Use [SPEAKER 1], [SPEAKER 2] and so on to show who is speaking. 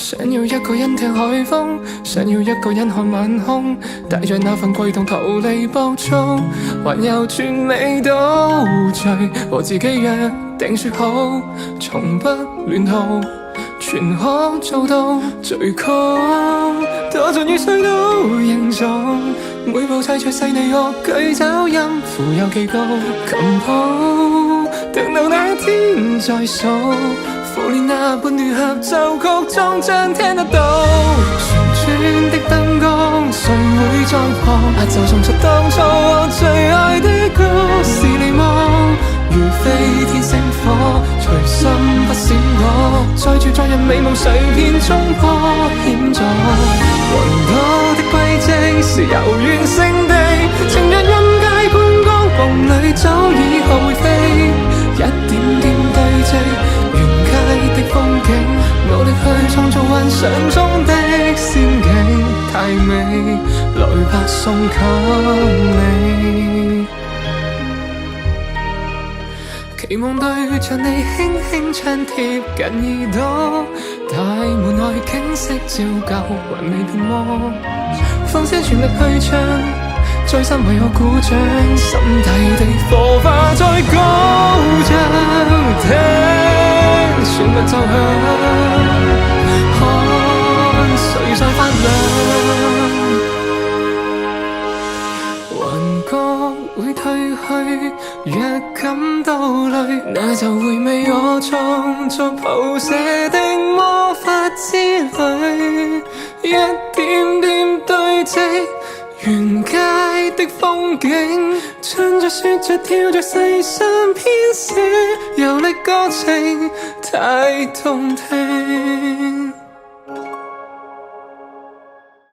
[SPEAKER 1] 想要一個人聽海風，想要一個人看晚空，帶着那份悸動逃離暴躁，環遊全美都醉，和自己約定說好，從不亂逃，全可做到最高，多盡雨水都凝重，每步砌出細膩樂句找音符有幾高，琴譜等到那天再數，苦練那半段合奏曲終將聽得到，旋轉的燈光誰會在旁，就重述當初我最愛的歌，是你嗎？如飛天星火，隨心不閃躲，載住昨日美夢碎片衝破險阻，雲朵的軌跡是遙遠勝地，情人任街觀光夢裏早已學會飛，一點點堆積沿街的風景，努力去創造幻想中的仙境，太美，來吧送給你，期望對着你輕輕親貼近耳朵，大門外景色照舊還未變魔，放聲全力去唱，再三為我鼓掌，心底的火花再高漲，聽旋律奏響，看誰在發亮，幻覺會退去，若感到累，那就回味我創作譜寫的魔法之旅，一點點堆積沿街的風景，唱着說着跳着細想編寫，遊歷歌情太動聽。